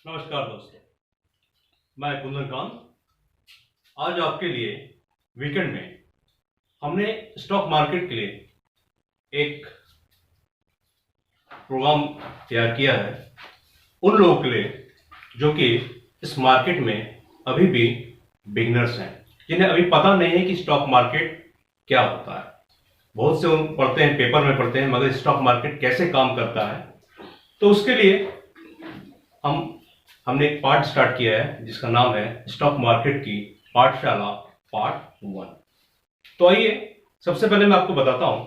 नमस्कार दोस्तों, मैं कुंदन कांत। आज आपके लिए वीकेंड में हमने स्टॉक मार्केट के लिए एक प्रोग्राम तैयार किया है उन लोगों के लिए जो कि इस मार्केट में अभी भी बिगनर्स हैं, जिन्हें अभी पता नहीं है कि स्टॉक मार्केट क्या होता है। बहुत से पढ़ते हैं, पेपर में पढ़ते हैं, मगर स्टॉक मार्केट कैसे काम करता है। तो उसके लिए हमने एक पार्ट स्टार्ट किया है जिसका नाम है स्टॉक मार्केट की पाठशाला पार्ट 1। तो आइए सबसे पहले मैं आपको बताता हूं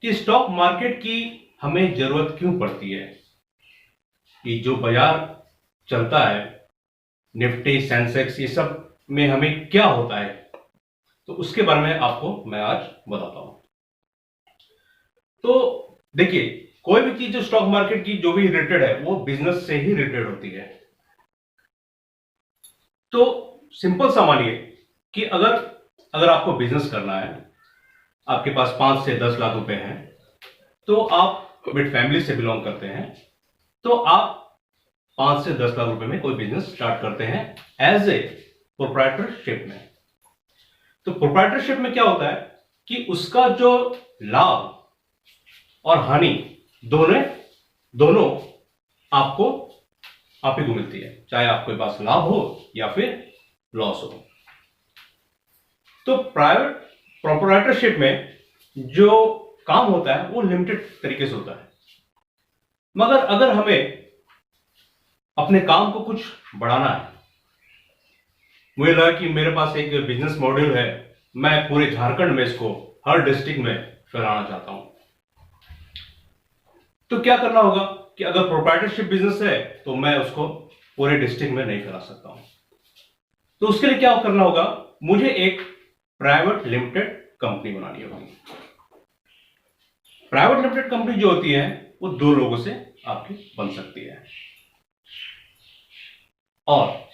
कि स्टॉक मार्केट की हमें जरूरत क्यों पड़ती है। कि जो बाजार चलता है, निफ्टी, सेंसेक्स, ये सब में हमें क्या होता है, तो उसके बारे में आपको मैं आज बताता हूं। तो देखिए, कोई भी चीज जो स्टॉक मार्केट की जो भी रिलेटेड है वो बिजनेस से ही रिलेटेड होती है। तो सिंपल सा मानिए कि अगर आपको बिजनेस करना है, आपके पास 5 से 10 लाख रुपए हैं, तो आप मिड फैमिली से बिलोंग करते हैं, तो आप 5 से 10 लाख रुपए में कोई बिजनेस स्टार्ट करते हैं एज ए प्रोप्राइटरशिप में। तो प्रोप्राइटरशिप में क्या होता है कि उसका जो लाभ और हानि दोनों आपको आप ही को मिलती है, चाहे आपके पास लाभ हो या फिर लॉस हो। तो प्राइवेट प्रोप्राइटरशिप में जो काम होता है वो लिमिटेड तरीके से होता है, मगर अगर हमें अपने काम को कुछ बढ़ाना है, मुझे लगा कि मेरे पास एक बिजनेस मॉड्यूल है, मैं पूरे झारखंड में इसको हर डिस्ट्रिक्ट में फैलाना चाहता हूं, तो क्या करना होगा कि अगर प्रोप्राइटरशिप बिजनेस है तो मैं उसको पूरे डिस्ट्रिक्ट में नहीं फैला सकता हूं। तो उसके लिए क्या करना होगा, मुझे एक प्राइवेट लिमिटेड कंपनी बनानी होगी। प्राइवेट लिमिटेड कंपनी जो होती है वो 2 लोगों से आपकी बन सकती है, और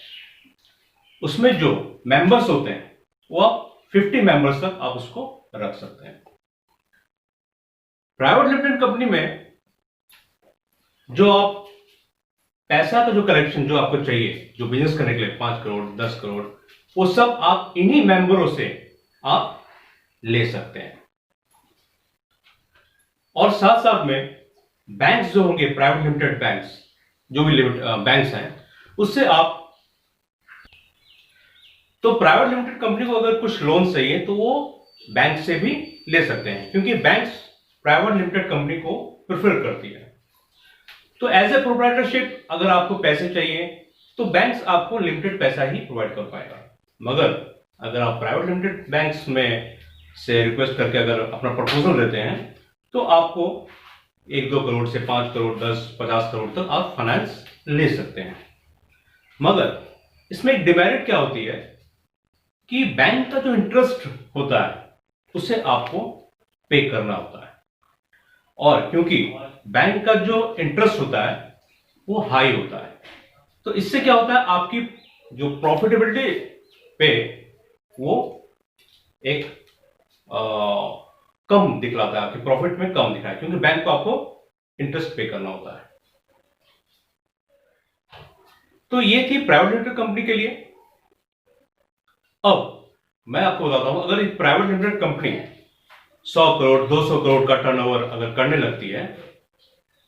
उसमें जो मेंबर्स होते हैं वो आप 50 मेंबर्स तक आप उसको रख सकते हैं। प्राइवेट लिमिटेड कंपनी में जो आप पैसा का जो कलेक्शन जो आपको चाहिए, जो बिजनेस करने के लिए 5 करोड़ 10 करोड़, वो सब आप इन्हीं मेंबरों से आप ले सकते हैं। और साथ साथ में बैंक्स जो होंगे, प्राइवेट लिमिटेड बैंक्स, जो भी बैंक्स हैं, उससे आप, तो प्राइवेट लिमिटेड कंपनी को अगर कुछ लोन चाहिए तो वो बैंक से भी ले सकते हैं, क्योंकि बैंक्स प्राइवेट लिमिटेड कंपनी को प्रेफर करती है। तो एज ए प्रोप्राइटरशिप अगर आपको पैसे चाहिए तो बैंक्स आपको लिमिटेड पैसा ही प्रोवाइड कर पाएगा, मगर अगर आप प्राइवेट लिमिटेड बैंक्स में से रिक्वेस्ट करके अगर अपना प्रपोजल देते हैं तो आपको 1-2 करोड़ से 5 करोड़ 10-50 करोड़ तक आप फाइनेंस ले सकते हैं। मगर इसमें एक डिमेरिट क्या होती है कि बैंक का जो इंटरेस्ट होता है उसे आपको पे करना होता है, और क्योंकि बैंक का जो इंटरेस्ट होता है वो हाई होता है, तो इससे क्या होता है, आपकी जो प्रॉफिटेबिलिटी पे वो एक कम दिखलाता है, आपकी प्रॉफिट में कम दिखा है, क्योंकि बैंक को आपको इंटरेस्ट पे करना होता है। तो ये थी प्राइवेट लिमिटेड कंपनी के लिए। अब मैं आपको बताता हूं, अगर एक private limited company 100 crore 200 crore का टर्नओवर अगर करने लगती है,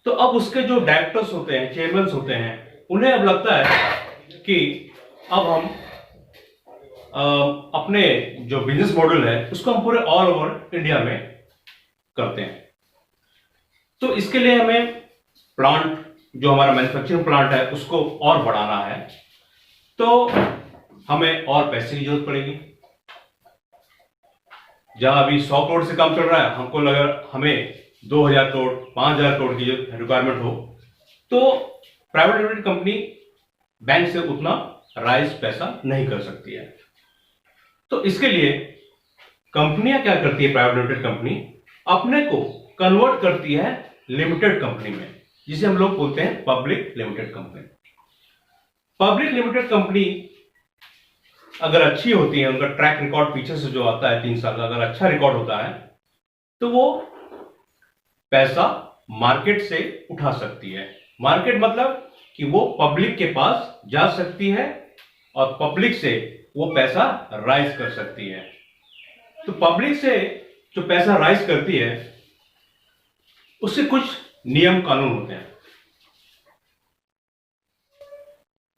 तो अब उसके जो डायरेक्टर्स होते हैं, चेयरमैन होते हैं, उन्हें अब लगता है कि अब हम अपने जो बिजनेस मॉडल है उसको हम पूरे ऑल ओवर इंडिया में करते हैं। तो इसके लिए हमें प्लांट, जो हमारा मैन्युफैक्चरिंग प्लांट है, उसको और बढ़ाना है, तो हमें और पैसे की जरूरत पड़ेगी। जहां अभी 100 करोड़ से कम चल रहा है, हमको लगा हमें 2000 करोड़ 5000 करोड़ की रिक्वायरमेंट हो, तो प्राइवेट लिमिटेड कंपनी बैंक से उतना राइज पैसा नहीं कर सकती है। तो इसके लिए कंपनियां क्या करती है, प्राइवेट लिमिटेड कंपनी अपने को कन्वर्ट करती है लिमिटेड कंपनी में, जिसे हम लोग बोलते हैं public limited company. Public limited company अगर अच्छी होती है, उनका ट्रैक रिकॉर्ड पीछे से जो आता है 3 साल का, अगर अच्छा रिकॉर्ड होता है, तो वो पैसा मार्केट से उठा सकती है। मार्केट मतलब कि वो पब्लिक के पास जा सकती है और पब्लिक से वो पैसा राइज कर सकती है। तो पब्लिक से जो पैसा राइज करती है उससे कुछ नियम कानून होते हैं।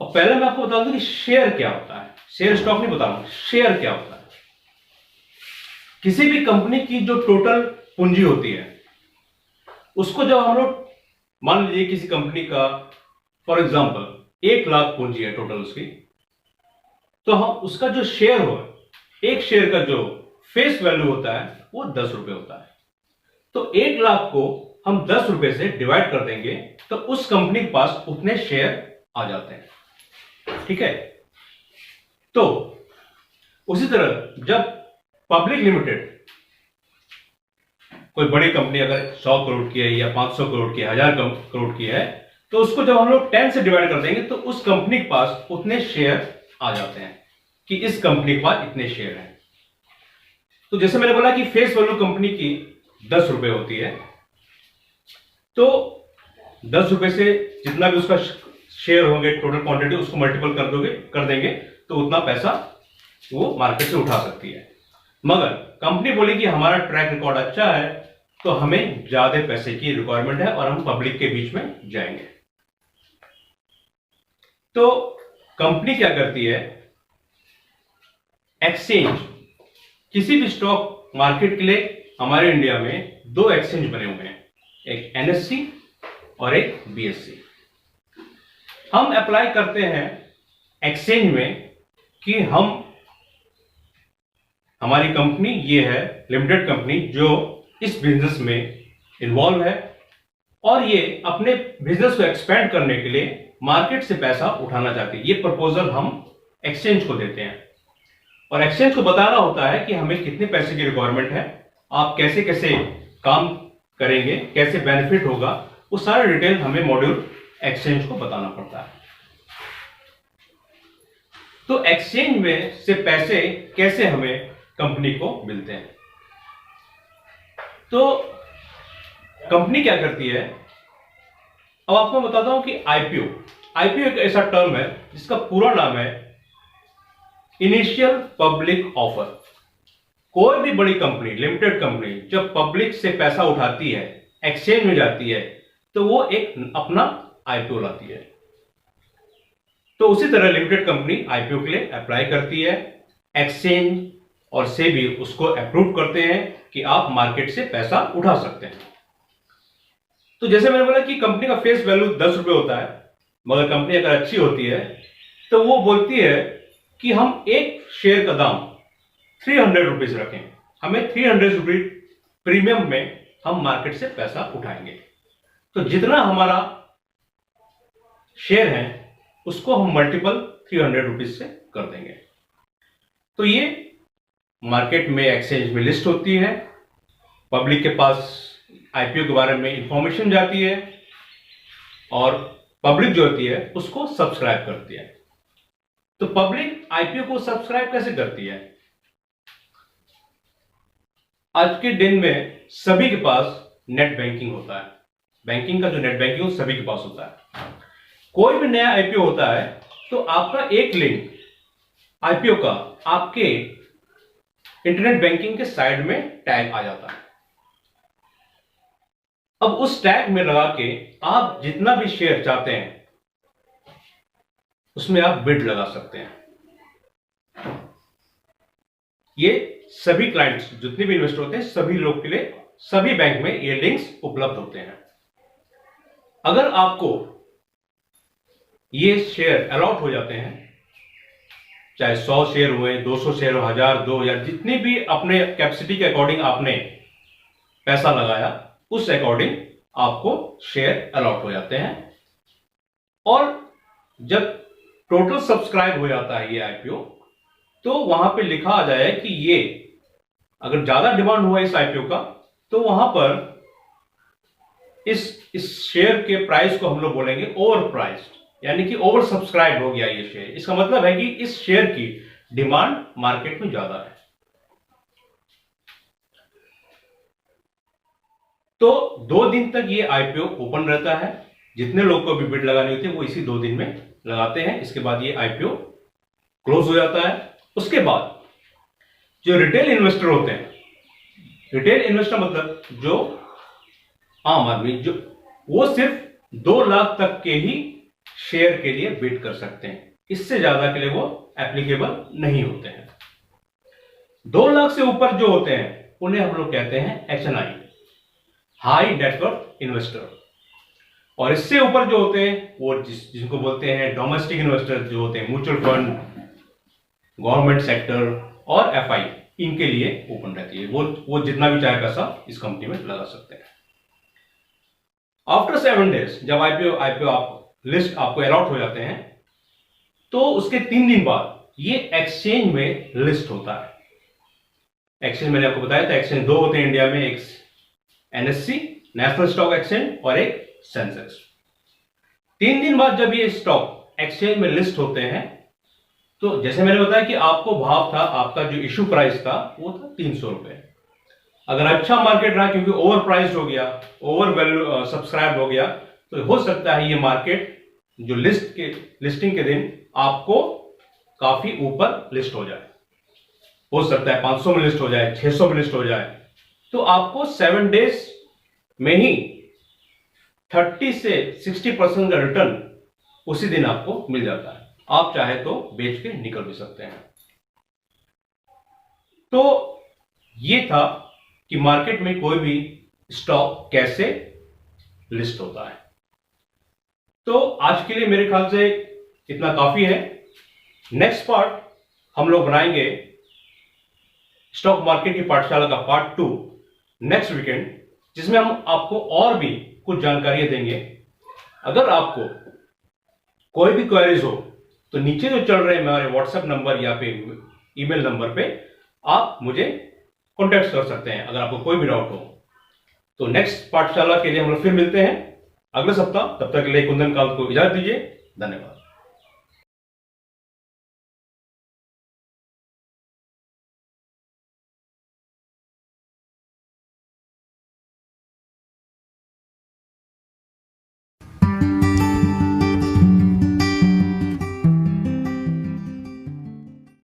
और पहले मैं आपको बता दूं कि शेयर क्या होता है। शेयर स्टॉक नहीं बताऊंगा, शेयर क्या होता है। किसी भी कंपनी की जो टोटल पूंजी होती है उसको जब हम लोग, मान लीजिए किसी कंपनी का फॉर एग्जांपल 1 लाख पूंजी है टोटल उसकी, तो हम उसका जो शेयर हो, एक शेयर का जो फेस वैल्यू होता है वो 10 रुपए होता है। तो 1 लाख को हम 10 रुपए से डिवाइड कर देंगे तो उस कंपनी के पास उतने शेयर आ जाते हैं। ठीक है। तो उसी तरह जब पब्लिक लिमिटेड कोई बड़ी कंपनी अगर 100 करोड़ की है या 500 करोड़ की है, 1000 करोड़ की है, तो उसको जब हम लोग 10 से डिवाइड कर देंगे तो उस कंपनी के पास उतने शेयर आ जाते हैं कि इस कंपनी के पास इतने शेयर हैं। तो जैसे मैंने बोला कि फेस वैल्यू कंपनी की 10 रुपए होती है, तो 10 रुपए से जितना भी उसका शेयर होंगे टोटल क्वांटिटी उसको मल्टीपल कर देंगे तो उतना पैसा वो मार्केट से उठा सकती है। मगर कंपनी बोली कि हमारा ट्रैक रिकॉर्ड अच्छा है तो हमें ज्यादा पैसे की रिक्वायरमेंट है और हम पब्लिक के बीच में जाएंगे। तो कंपनी क्या करती है, एक्सचेंज, किसी भी स्टॉक मार्केट के लिए हमारे इंडिया में 2 एक्सचेंज बने हुए हैं, एक एनएससी और एक बीएससी। हम अप्लाई करते हैं एक्सचेंज में कि हमारी कंपनी ये है लिमिटेड कंपनी जो इस बिजनेस में इन्वॉल्व है और ये अपने बिजनेस को एक्सपेंड करने के लिए मार्केट से पैसा उठाना चाहती है। ये प्रपोजल हम एक्सचेंज को देते हैं और एक्सचेंज को बताना होता है कि हमें कितने पैसे की रिक्वायरमेंट है, आप कैसे कैसे काम करेंगे, कैसे बेनिफिट होगा, वो सारा डिटेल हमें मॉड्यूल एक्सचेंज को बताना पड़ता है। तो एक्सचेंज में से पैसे कैसे हमें कंपनी को मिलते हैं। तो कंपनी क्या करती है, अब आपको बताता हूं कि आईपीओ एक ऐसा टर्म है जिसका पूरा नाम है इनिशियल पब्लिक ऑफर। कोई भी बड़ी कंपनी, लिमिटेड कंपनी जब पब्लिक से पैसा उठाती है, एक्सचेंज में जाती है, तो वो एक अपना आईपीओ लाती है। तो उसी तरह लिमिटेड कंपनी आईपीओ के लिए अप्लाई करती है, एक्सचेंज और सेबी उसको अप्रूव करते हैं कि आप मार्केट से पैसा उठा सकते हैं। तो जैसे मैंने बोला कि कंपनी का फेस वैल्यू 10 रुपए होता है, मगर कंपनी अगर अच्छी होती है तो वो बोलती है कि हम एक शेयर का दाम 300 रुपीज रखें, हमें 300 रुपीज प्रीमियम में हम मार्केट से पैसा उठाएंगे। तो जितना हमारा शेयर है उसको हम मल्टीपल 300 रुपीज से कर देंगे। तो ये मार्केट में एक्सचेंज में लिस्ट होती है, पब्लिक के पास आईपीओ के बारे में इंफॉर्मेशन जाती है और पब्लिक जो होती है उसको सब्सक्राइब करती है। तो पब्लिक आईपीओ को सब्सक्राइब कैसे करती है? आज के दिन में सभी के पास नेट बैंकिंग होता है, बैंकिंग का जो नेट बैंकिंग है सभी के पास होता है। कोई भी नया आईपीओ होता है तो आपका एक लिंक आईपीओ का आपके इंटरनेट बैंकिंग के साइड में टैग आ जाता है। अब उस टैग में लगा के आप जितना भी शेयर चाहते हैं उसमें आप बिड लगा सकते हैं। ये सभी क्लाइंट्स, जितने भी इन्वेस्टर होते हैं, सभी लोग के लिए सभी बैंक में ये लिंक्स उपलब्ध होते हैं। अगर आपको ये शेयर अलॉट हो जाते हैं, चाहे 100 शेयर हुए, 200 शेयर हो, 1000, 2000, जितनी भी अपने कैपेसिटी के अकॉर्डिंग आपने पैसा लगाया उस अकॉर्डिंग आपको शेयर अलॉट हो जाते हैं। और जब टोटल सब्सक्राइब हो जाता है ये आईपीओ, तो वहां पे लिखा आ जाए कि ये अगर ज्यादा डिमांड हुआ इस आईपीओ का तो वहां पर इस शेयर के प्राइस को हम लोग बोलेंगे ओवर प्राइस्ड, यानी कि ओवर सब्सक्राइब हो गया ये शेयर। इसका मतलब है कि इस शेयर की डिमांड मार्केट में ज्यादा है। तो 2 दिन तक ये आईपीओ ओपन रहता है जितने लोग को भी बिड लगानी होती है वो इसी 2 दिन में लगाते हैं। इसके बाद ये आईपीओ क्लोज हो जाता है। उसके बाद जो रिटेल इन्वेस्टर होते हैं, रिटेल इन्वेस्टर मतलब जो आम आदमी, जो वो सिर्फ 2 लाख तक के ही शेयर के लिए बिड कर सकते हैं, इससे ज्यादा के लिए वो एप्लीकेबल नहीं होते हैं। 2 लाख से ऊपर जो होते हैं उन्हें हम लोग कहते हैं एचएनआई, हाई नेटवर्थ इन्वेस्टर। और इससे ऊपर जो होते हैं वो जिनको बोलते हैं डोमेस्टिक इन्वेस्टर, जो होते हैं म्यूचुअल फंड, गवर्नमेंट सेक्टर और एफआई, इनके लिए ओपन रहती है। वो जितना भी चाहे पैसा इस कंपनी में लगा सकते हैं। आफ्टर 7 डेज जब आईपीओ आप लिस्ट आपको अलॉट हो जाते हैं, तो उसके 3 दिन बाद ये एक्सचेंज में लिस्ट होता है। एक्सचेंज मैंने आपको बताया था, एक्सचेंज 2 होते हैं इंडिया में, एक एनएससी नेशनल स्टॉक एक्सचेंज और एक सेंसेक्स। 3 दिन बाद जब ये स्टॉक एक्सचेंज में लिस्ट होते हैं, तो जैसे मैंने बताया कि आपको भाव था, आपका जो इश्यू प्राइस था वो था 300 रुपए। अगर अच्छा मार्केट रहा, क्योंकि ओवर प्राइस हो गया, ओवर वैल्यू सब्सक्राइब हो गया, तो हो सकता है ये मार्केट जो लिस्टिंग के दिन आपको काफी ऊपर लिस्ट हो जाए। हो सकता है 500 में लिस्ट हो जाए, 600 में लिस्ट हो जाए। तो आपको 7 डेज में ही 30 से 60% का रिटर्न उसी दिन आपको मिल जाता है। आप चाहे तो बेच के निकल भी सकते हैं। तो ये था कि मार्केट में कोई भी स्टॉक कैसे लिस्ट होता है। तो आज के लिए मेरे ख्याल से इतना काफी है। नेक्स्ट पार्ट हम लोग बनाएंगे स्टॉक मार्केट की पाठशाला का पार्ट 2 नेक्स्ट वीकेंड, जिसमें हम आपको और भी कुछ जानकारियां देंगे। अगर आपको कोई भी क्वेरीज हो तो नीचे जो चल रहे हैं हमारे व्हाट्सएप नंबर या फिर ईमेल नंबर पे आप मुझे कॉन्टेक्ट कर सकते हैं अगर आपको कोई भी डाउट हो। तो नेक्स्ट पाठशाला के लिए हम लोग फिर मिलते हैं अगले सप्ताह। तब तक के लिए कुंदन कांत को इजाजत दीजिए। धन्यवाद।